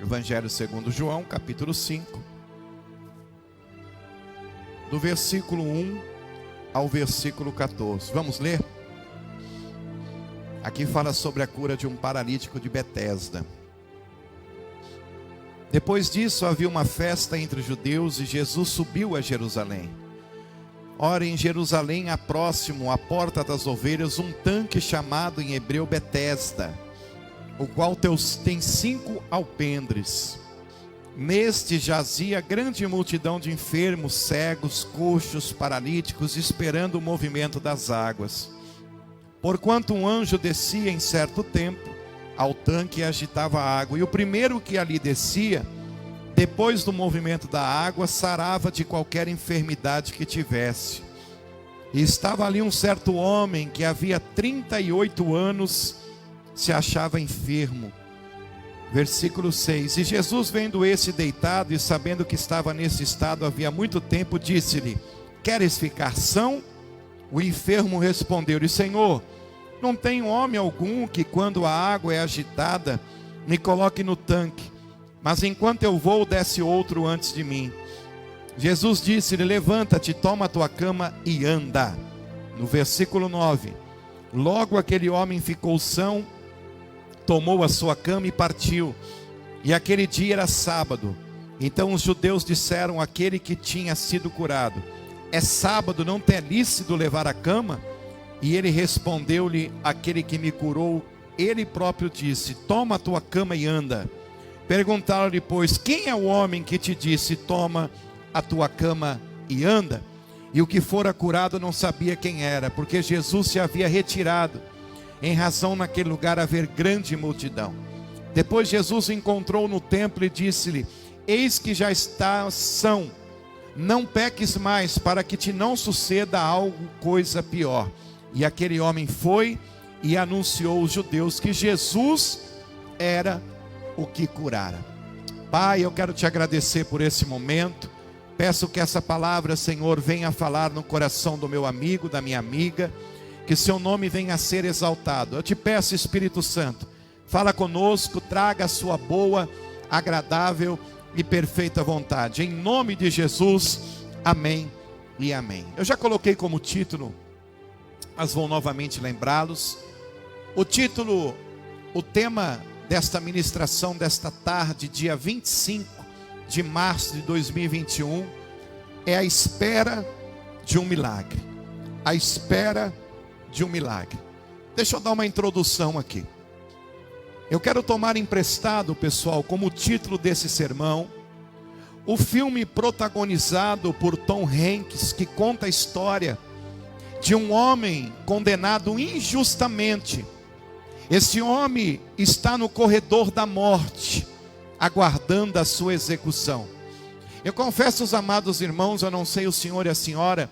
Evangelho segundo João, capítulo 5, do versículo 1 ao versículo 14. Vamos ler? Aqui fala sobre a cura de um paralítico de Betesda. Depois disso havia uma festa entre os judeus e Jesus subiu a Jerusalém. Ora, em Jerusalém há próximo à porta das ovelhas um tanque chamado em hebreu Betesda, o qual tem 5 alpendres. Neste jazia grande multidão de enfermos, cegos, coxos, paralíticos, esperando o movimento das águas. Porquanto um anjo descia em certo tempo ao tanque e agitava a água, e o primeiro que ali descia, depois do movimento da água, sarava de qualquer enfermidade que tivesse. E estava ali um certo homem que havia 38 anos se achava enfermo. Versículo 6. E Jesus, vendo esse deitado e sabendo que estava nesse estado havia muito tempo, disse-lhe: queres ficar são? O enfermo respondeu-lhe: Senhor, não tenho homem algum que, quando a água é agitada, me coloque no tanque, mas enquanto eu vou, desce outro antes de mim. Jesus disse-lhe: levanta-te, toma a tua cama e anda. No versículo 9. Logo aquele homem ficou são, tomou a sua cama e partiu. E aquele dia era sábado. Então os judeus disseram àquele que tinha sido curado: é sábado, não te é lícito levar a cama? E ele respondeu-lhe: aquele que me curou, ele próprio disse: toma a tua cama e anda. Perguntaram-lhe, pois, quem é o homem que te disse: toma a tua cama e anda? E o que fora curado não sabia quem era, porque Jesus se havia retirado, em razão naquele lugar haver grande multidão. Depois Jesus o encontrou no templo e disse-lhe: eis que já estás são, não peques mais, para que te não suceda algo, coisa pior. E aquele homem foi e anunciou aos judeus que Jesus era o que curara. Pai, eu quero te agradecer por esse momento. Peço que essa palavra, Senhor, venha falar no coração do meu amigo, da minha amiga, que seu nome venha a ser exaltado. Eu te peço, Espírito Santo, fala conosco, traga a sua boa, agradável e perfeita vontade. Em nome de Jesus, amém e amém. Eu já coloquei como título, mas vou novamente lembrá-los. O título, o tema desta ministração desta tarde, dia 25 de março de 2021, é a espera de um milagre. A espera de um milagre. Deixa eu dar uma introdução aqui. Eu quero tomar emprestado, pessoal, como título desse sermão, o filme protagonizado por Tom Hanks, que conta a história de um homem condenado injustamente. Esse homem está no corredor da morte, aguardando a sua execução. Eu confesso aos amados irmãos, eu não sei o senhor e a senhora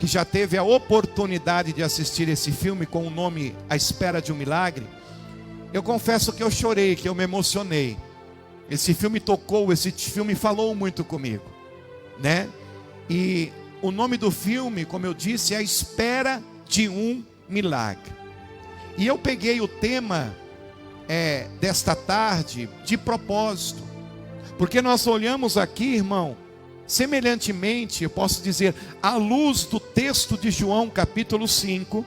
que já teve a oportunidade de assistir esse filme com o nome A Espera de um Milagre. Eu confesso que eu chorei, que eu me emocionei. Esse filme tocou, esse filme falou muito comigo, né? E o nome do filme, como eu disse, é A Espera de um Milagre. E eu peguei o tema desta tarde de propósito, porque nós olhamos aqui, irmão, semelhantemente, eu posso dizer, à luz do texto de João capítulo 5,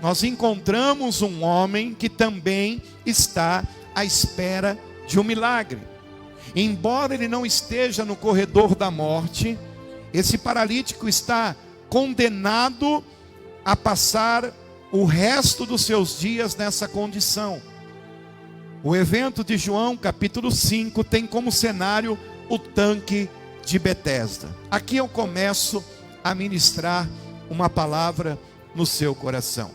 nós encontramos um homem que também está à espera de um milagre. Embora ele não esteja no corredor da morte, esse paralítico está condenado a passar o resto dos seus dias nessa condição. O evento de João capítulo 5 tem como cenário o tanque de Betesda. Aqui eu começo a ministrar uma palavra no seu coração.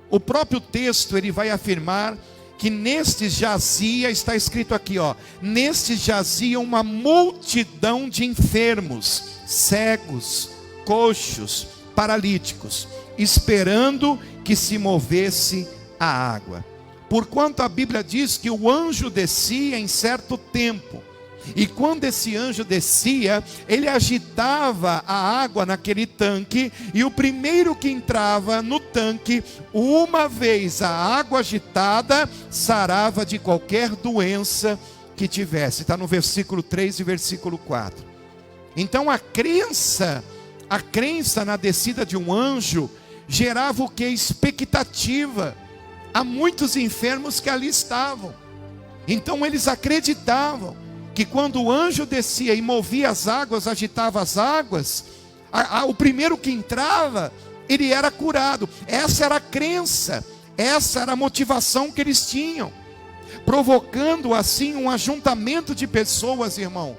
O próprio texto, ele vai afirmar que neste jazia, está escrito aqui, neste jazia uma multidão de enfermos, cegos, coxos, paralíticos, esperando que se movesse a água. Porquanto a Bíblia diz que o anjo descia em certo tempo, e quando esse anjo descia, ele agitava a água naquele tanque, e o primeiro que entrava no tanque, uma vez a água agitada, sarava de qualquer doença que que tivesse. Está no versículo 3 e versículo 4. Então a crença na descida de um anjo gerava o que? Expectativa a muitos enfermos que ali estavam. Então eles acreditavam que quando o anjo descia e movia as águas, agitava as águas, o primeiro que entrava, ele era curado. Essa era a crença, essa era a motivação que eles tinham, provocando assim um ajuntamento de pessoas, irmão,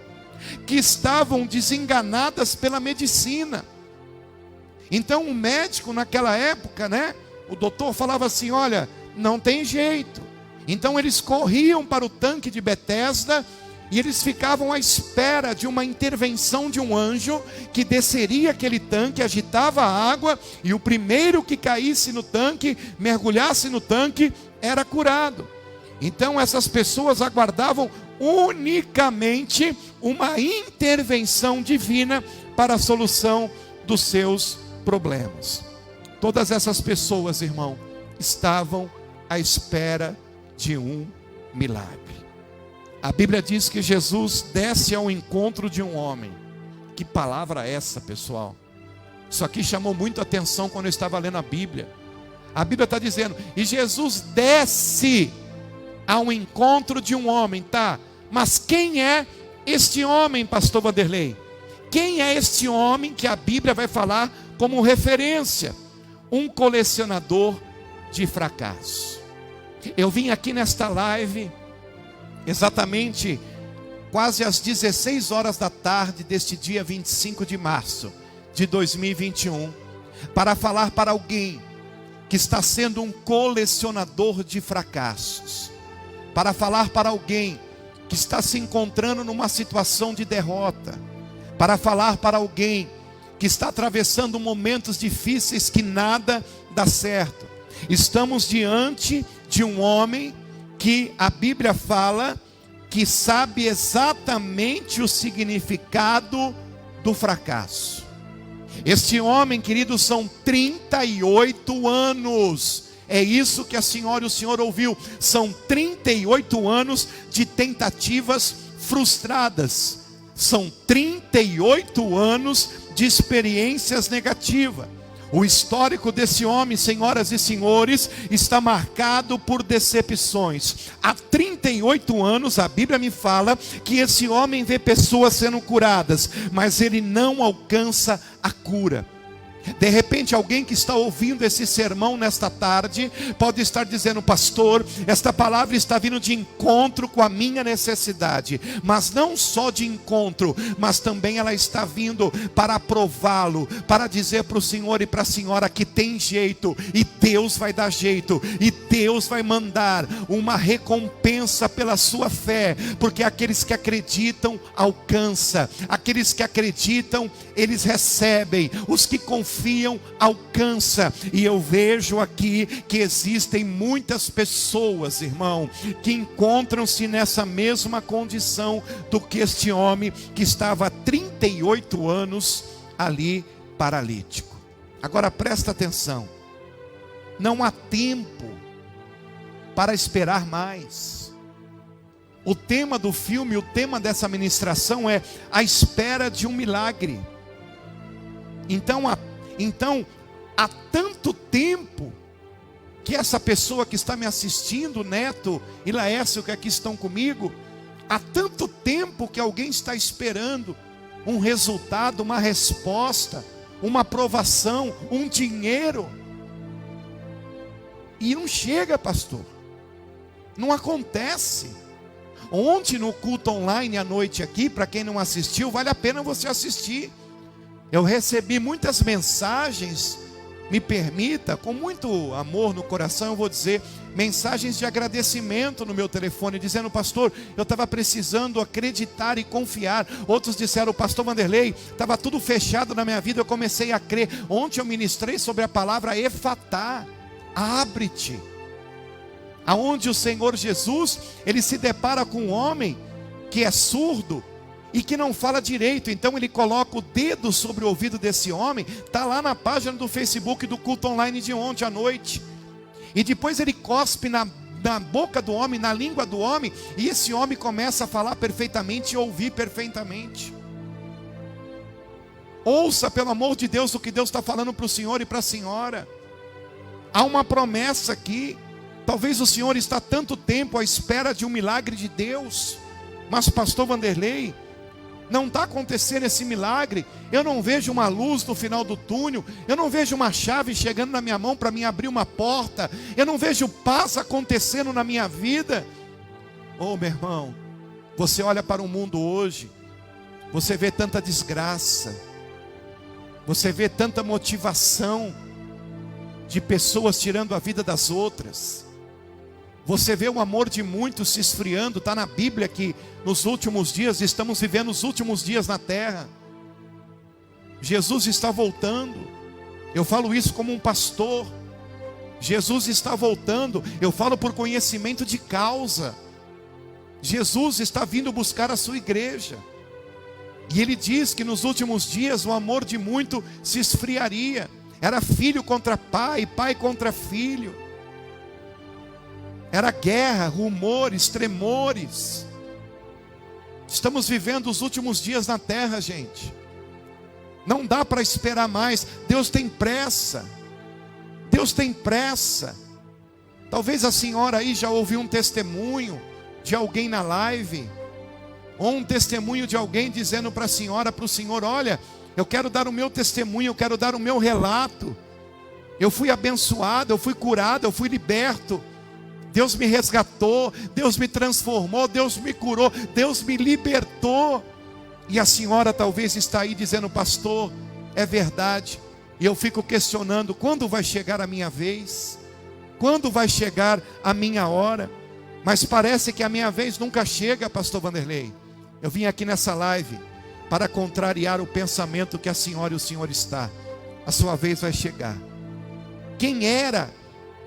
que estavam desenganadas pela medicina. Então o médico naquela época, o doutor falava assim: olha, não tem jeito. Então eles corriam para o tanque de Betesda e eles ficavam à espera de uma intervenção de um anjo que desceria aquele tanque, agitava a água, e o primeiro que caísse no tanque, mergulhasse no tanque, era curado. Então essas pessoas aguardavam unicamente uma intervenção divina para a solução dos seus problemas. Todas essas pessoas, irmão, estavam à espera de um milagre. A Bíblia diz que Jesus desce ao encontro de um homem. Que palavra é essa, pessoal? Isso aqui chamou muito a atenção quando eu estava lendo a Bíblia. A Bíblia está dizendo: e Jesus desce ao encontro de um homem, tá? Mas quem é este homem, pastor Vanderlei? Quem é este homem que a Bíblia vai falar como referência? Um colecionador de fracasso. Eu vim aqui nesta live exatamente quase às 16 horas da tarde deste dia 25 de março de 2021, para falar para alguém que está sendo um colecionador de fracassos, para falar para alguém que está se encontrando numa situação de derrota, para falar para alguém que está atravessando momentos difíceis que nada dá certo. Estamos diante de um homem que a Bíblia fala que sabe exatamente o significado do fracasso. Este homem, querido, são 38 anos. É isso que a senhora e o senhor ouviu. São 38 anos de tentativas frustradas. São 38 anos de experiências negativas. O histórico desse homem, senhoras e senhores, está marcado por decepções. Há 38 anos a Bíblia me fala que esse homem vê pessoas sendo curadas, mas ele não alcança a cura. De repente alguém que está ouvindo esse sermão nesta tarde pode estar dizendo: pastor, esta palavra está vindo de encontro com a minha necessidade. Mas não só de encontro, mas também ela está vindo para aprová-lo, para dizer para o senhor e para a senhora que tem jeito, e Deus vai dar jeito, e Deus vai mandar uma recompensa pela sua fé, porque aqueles que acreditam alcançam, aqueles que acreditam eles recebem, os que confiam alcança. E eu vejo aqui que existem muitas pessoas, irmão, que encontram-se nessa mesma condição do que este homem que estava há 38 anos ali paralítico. Agora presta atenção, não há tempo para esperar mais. O tema do filme, o tema dessa ministração é a espera de um milagre. Então há tanto tempo que essa pessoa que está me assistindo, Neto e Laércio, que aqui estão comigo, há tanto tempo que alguém está esperando um resultado, uma resposta, uma aprovação, um dinheiro, e não chega, pastor, não acontece. Ontem no culto online à noite aqui, para quem não assistiu, vale a pena você assistir. Eu recebi muitas mensagens, me permita, com muito amor no coração, eu vou dizer, mensagens de agradecimento no meu telefone, dizendo: pastor, eu estava precisando acreditar e confiar. Outros disseram: pastor Vanderlei, estava tudo fechado na minha vida, eu comecei a crer. Ontem eu ministrei sobre a palavra efatá, abre-te. Aonde o Senhor Jesus, ele se depara com um homem que é surdo e que não fala direito. Então ele coloca o dedo sobre o ouvido desse homem. Está lá na página do Facebook do culto online de ontem à noite. E depois ele cospe na boca do homem, na língua do homem, e esse homem começa a falar perfeitamente e ouvir perfeitamente. Ouça, pelo amor de Deus, o que Deus está falando para o senhor e para a senhora. Há uma promessa aqui. Talvez o senhor está há tanto tempo à espera de um milagre de Deus, mas pastor Vanderlei, não está acontecendo esse milagre. Eu não vejo uma luz no final do túnel. Eu não vejo uma chave chegando na minha mão para me abrir uma porta. Eu não vejo paz acontecendo na minha vida. Oh, meu irmão, você olha para o mundo hoje, você vê tanta desgraça, você vê tanta motivação de pessoas tirando a vida das outras. Você vê o amor de muitos se esfriando. Está na Bíblia que nos últimos dias, estamos vivendo os últimos dias na terra. Jesus está voltando. Eu falo isso como um pastor. Jesus está voltando. Eu falo por conhecimento de causa. Jesus está vindo buscar a sua igreja. E ele diz que nos últimos dias o amor de muito se esfriaria. Era filho contra pai, pai contra filho. Era guerra, rumores, tremores. Estamos vivendo os últimos dias na terra, gente. Não dá para esperar mais. Deus tem pressa. Deus tem pressa. Talvez a senhora aí já ouviu um testemunho de alguém na live, ou um testemunho de alguém dizendo para a senhora, para o senhor: olha, eu quero dar o meu testemunho, eu quero dar o meu relato. Eu fui abençoado, eu fui curado, eu fui liberto. Deus me resgatou, Deus me transformou, Deus me curou, Deus me libertou. E a senhora talvez está aí dizendo: pastor, é verdade. E eu fico questionando: quando vai chegar a minha vez? Quando vai chegar a minha hora? Mas parece que a minha vez nunca chega, pastor Vanderlei. Eu vim aqui nessa live para contrariar o pensamento que a senhora e o senhor está. A sua vez vai chegar. Quem era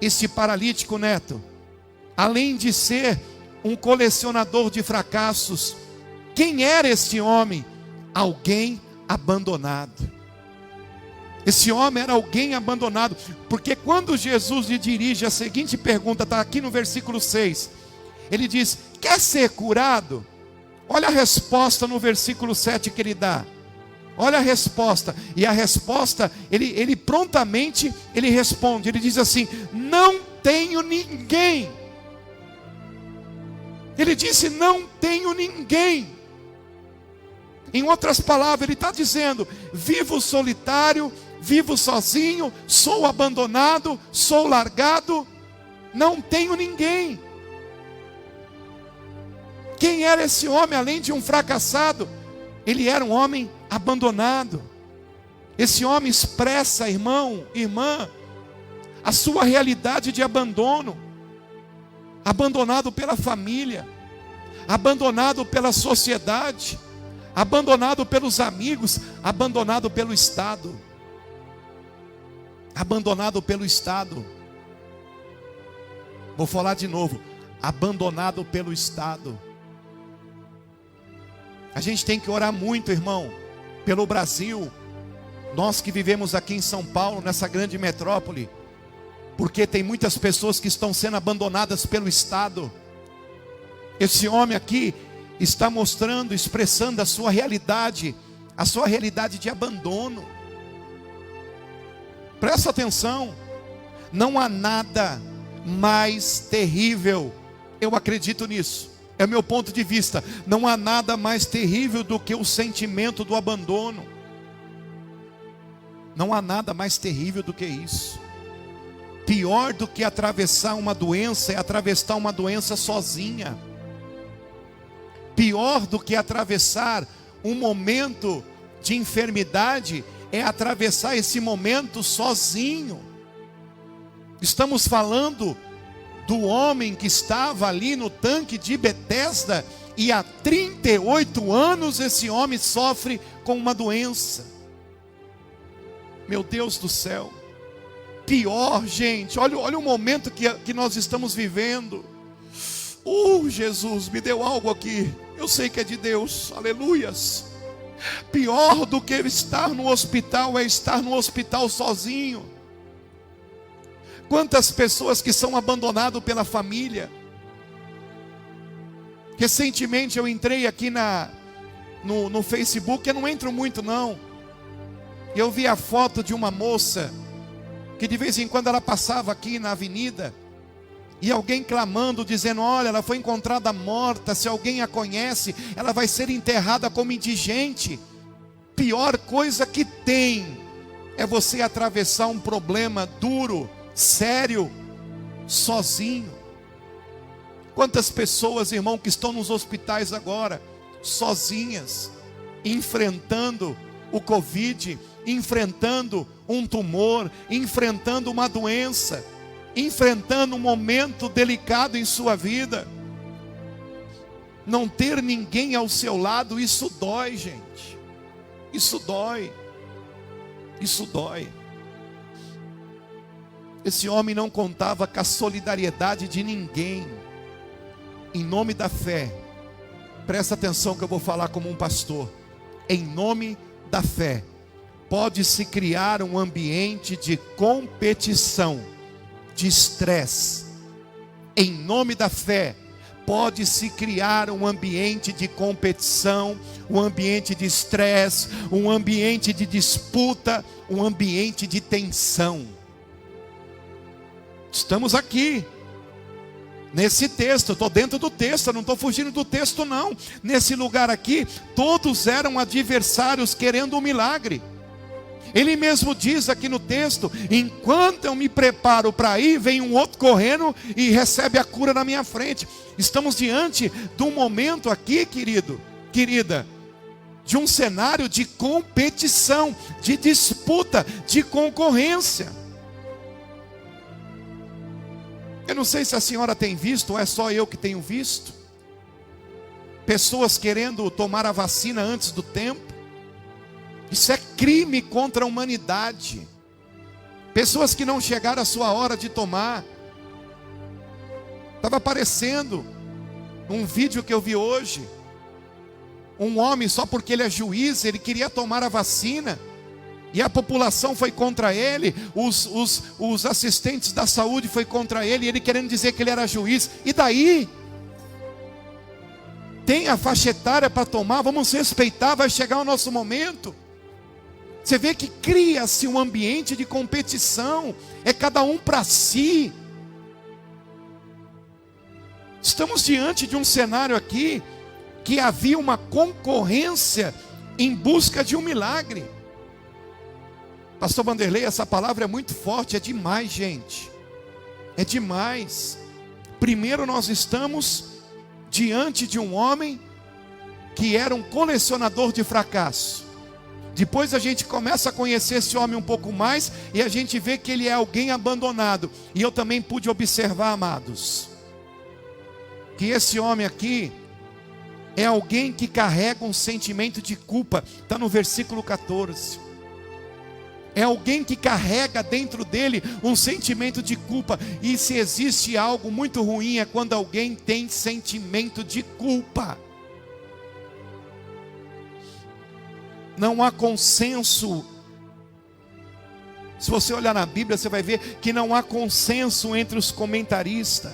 esse paralítico, Neto? Além de ser um colecionador de fracassos, quem era este homem? Alguém abandonado. Esse homem era alguém abandonado, porque quando Jesus lhe dirige a seguinte pergunta, está aqui no versículo 6, ele diz: quer ser curado? Olha a resposta no versículo 7 que ele dá. Olha a resposta. E a resposta, ele prontamente, ele responde, ele diz assim: não tenho ninguém. Ele disse: não tenho ninguém. Em outras palavras, ele está dizendo: vivo solitário, vivo sozinho, sou abandonado, sou largado, não tenho ninguém. Quem era esse homem além de um fracassado? Ele era um homem abandonado. Esse homem expressa, irmão, irmã, a sua realidade de abandono. Abandonado pela família, abandonado pela sociedade, abandonado pelos amigos, abandonado pelo Estado. Abandonado pelo Estado. Vou falar de novo: abandonado pelo Estado. A gente tem que orar muito, irmão, pelo Brasil. Nós que vivemos aqui em São Paulo, nessa grande metrópole, porque tem muitas pessoas que estão sendo abandonadas pelo Estado. Esse homem aqui está mostrando, expressando a sua realidade de abandono. Presta atenção, não há nada mais terrível, eu acredito nisso, é o meu ponto de vista, não há nada mais terrível do que o sentimento do abandono. Não há nada mais terrível do que isso. Pior do que atravessar uma doença é atravessar uma doença sozinha. Pior do que atravessar um momento de enfermidade é atravessar esse momento sozinho. Estamos falando do homem que estava ali no tanque de Betesda, e há 38 anos esse homem sofre com uma doença. Meu Deus do céu. Pior, gente, olha o momento que nós estamos vivendo. Jesus, me deu algo aqui, eu sei que é de Deus, aleluias. Pior do que estar no hospital é estar no hospital sozinho. Quantas pessoas que são abandonadas pela família. Recentemente eu entrei aqui no Facebook, eu não entro muito não. Eu vi a foto de uma moça, que de vez em quando ela passava aqui na avenida, e alguém clamando, dizendo: olha, ela foi encontrada morta, se alguém a conhece, ela vai ser enterrada como indigente. Pior coisa que tem, é você atravessar um problema duro, sério, sozinho. Quantas pessoas, irmão, que estão nos hospitais agora, sozinhas, enfrentando o Covid, enfrentando um tumor, enfrentando uma doença, enfrentando um momento delicado em sua vida. Não ter ninguém ao seu lado, isso dói, gente. Isso dói. Isso dói. Esse homem não contava com a solidariedade de ninguém. Em nome da fé, presta atenção que eu vou falar como um pastor. Em nome da fé, pode-se criar um ambiente de competição, de estresse. Em nome da fé, pode-se criar um ambiente de competição, um ambiente de estresse, um ambiente de disputa, um ambiente de tensão. Estamos aqui, nesse texto, estou dentro do texto, eu não estou fugindo do texto não. Nesse lugar aqui, todos eram adversários querendo um milagre. Ele mesmo diz aqui no texto: enquanto eu me preparo para ir, vem um outro correndo e recebe a cura na minha frente. Estamos diante de um momento aqui, querido, querida, de um cenário de competição, de disputa, de concorrência. Eu não sei se a senhora tem visto, ou é só eu que tenho visto, pessoas querendo tomar a vacina antes do tempo. Isso é crime contra a humanidade. Pessoas que não chegaram a sua hora de tomar. Estava aparecendo um vídeo que eu vi hoje. Um homem, só porque ele é juiz, ele queria tomar a vacina, e a população foi contra ele, os assistentes da saúde foi contra ele, e ele querendo dizer que ele era juiz. E daí? Tem a faixa etária para tomar, vamos respeitar, vai chegar o nosso momento. Você vê que cria-se um ambiente de competição, é cada um para si. Estamos diante de um cenário aqui, que havia uma concorrência em busca de um milagre. Pastor Vanderlei, essa palavra é muito forte, é demais, gente. É demais. Primeiro, nós estamos diante de um homem que era um colecionador de fracasso. Depois a gente começa a conhecer esse homem um pouco mais, e a gente vê que ele é alguém abandonado. E eu também pude observar, amados, que esse homem aqui é alguém que carrega um sentimento de culpa. Está no versículo 14. É alguém que carrega dentro dele um sentimento de culpa. E se existe algo muito ruim, é quando alguém tem sentimento de culpa. Não há consenso. Se você olhar na Bíblia, você vai ver que não há consenso entre os comentaristas.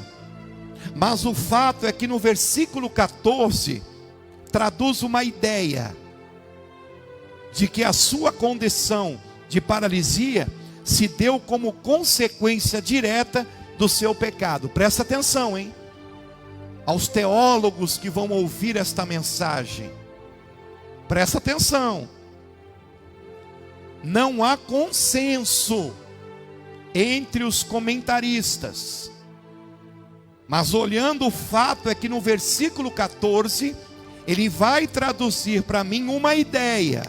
Mas o fato é que no versículo 14, traduz uma ideia de que a sua condição de paralisia se deu como consequência direta do seu pecado. Presta atenção, hein? Aos teólogos que vão ouvir esta mensagem, presta atenção. Não há consenso entre os comentaristas. Mas olhando, o fato é que no versículo 14, ele vai traduzir para mim uma ideia.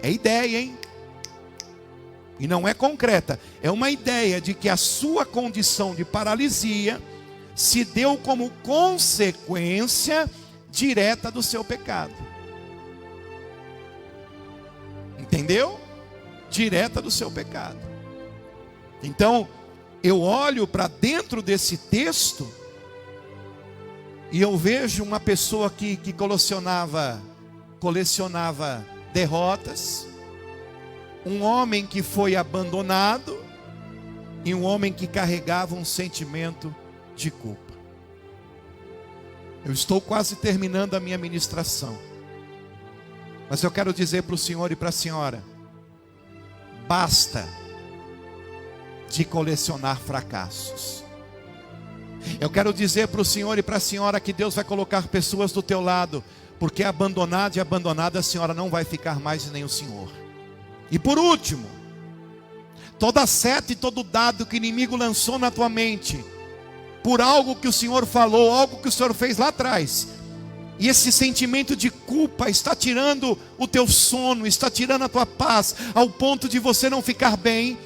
É ideia, hein? E não é concreta. É uma ideia de que a sua condição de paralisia se deu como consequência direta do seu pecado. Entendeu? Direta do seu pecado. Então, eu olho para dentro desse texto e eu vejo uma pessoa que colecionava derrotas, um homem que foi abandonado, e um homem que carregava um sentimento de culpa. Eu estou quase terminando a minha ministração, mas eu quero dizer para o senhor e para a senhora: basta de colecionar fracassos. Eu quero dizer para o senhor e para a senhora que Deus vai colocar pessoas do teu lado, porque abandonado e abandonada a senhora não vai ficar mais e nem o senhor. E por último, toda seta e todo dado que o inimigo lançou na tua mente, por algo que o Senhor falou, algo que o Senhor fez lá atrás, e esse sentimento de culpa está tirando o teu sono, está tirando a tua paz, ao ponto de você não ficar bem,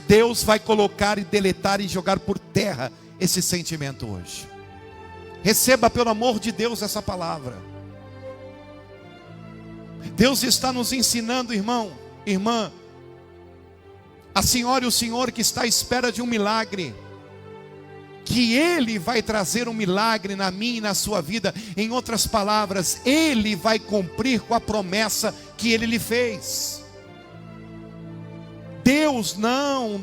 Deus vai colocar e deletar e jogar por terra esse sentimento hoje. Receba, pelo amor de Deus, essa palavra. Deus está nos ensinando, irmão, irmã, a senhora e o senhor que está à espera de um milagre, que Ele vai trazer um milagre na minha e na sua vida. Em outras palavras, Ele vai cumprir com a promessa que Ele lhe fez. Deus não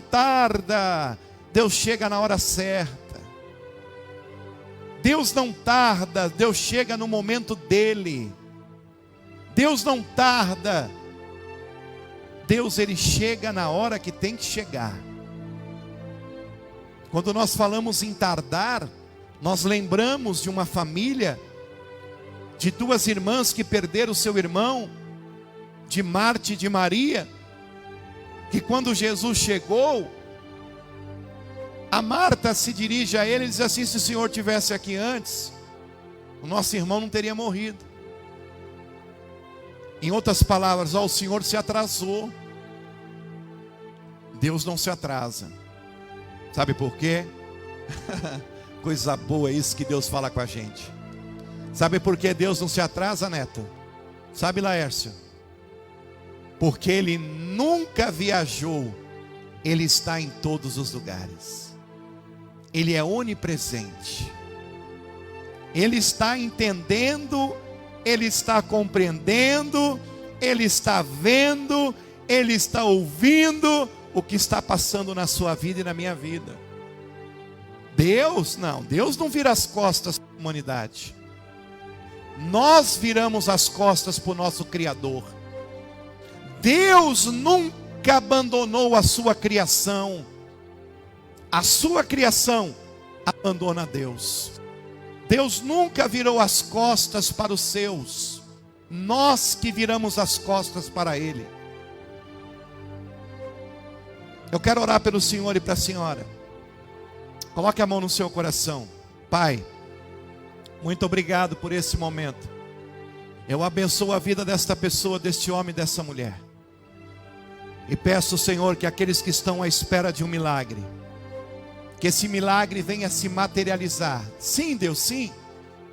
tarda, Deus chega na hora certa. Deus não tarda, Deus chega no momento dEle. Deus não tarda, Deus Ele chega na hora que tem que chegar. Quando nós falamos em tardar, nós lembramos de uma família, de duas irmãs que perderam seu irmão, de Marta e de Maria, que quando Jesus chegou, a Marta se dirige a ele e diz assim: se o Senhor tivesse aqui antes, o nosso irmão não teria morrido. Em outras palavras, o Senhor se atrasou. Deus não se atrasa. Sabe por quê? Coisa boa isso que Deus fala com a gente. Sabe por que Deus não se atrasa, Neto? Sabe, Laércio? Porque Ele nunca viajou. Ele está em todos os lugares. Ele é onipresente. Ele está entendendo, Ele está compreendendo, Ele está vendo, Ele está ouvindo o que está passando na sua vida e na minha vida. Deus não vira as costas para a humanidade. Nós viramos as costas para o nosso Criador. Deus nunca abandonou a sua criação. A sua criação abandona Deus. Deus nunca virou as costas para os seus. Nós que viramos as costas para Ele. Eu quero orar pelo senhor e para a senhora. Coloque a mão no seu coração. Pai, muito obrigado por esse momento. Eu abençoo a vida desta pessoa, deste homem e dessa mulher. E peço, Senhor, que aqueles que estão à espera de um milagre, que esse milagre venha se materializar. Sim, Deus, sim.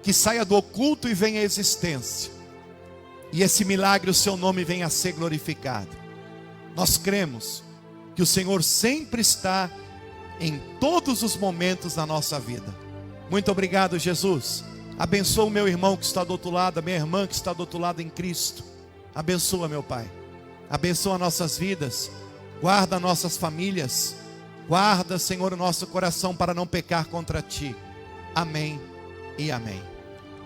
Que saia do oculto e venha à existência. E esse milagre, o seu nome venha a ser glorificado. Nós cremos que o Senhor sempre está em todos os momentos da nossa vida. Muito obrigado, Jesus. Abençoa o meu irmão que está do outro lado, a minha irmã que está do outro lado em Cristo. Abençoa, meu Pai. Abençoa nossas vidas. Guarda nossas famílias. Guarda, Senhor, o nosso coração para não pecar contra Ti. Amém e amém.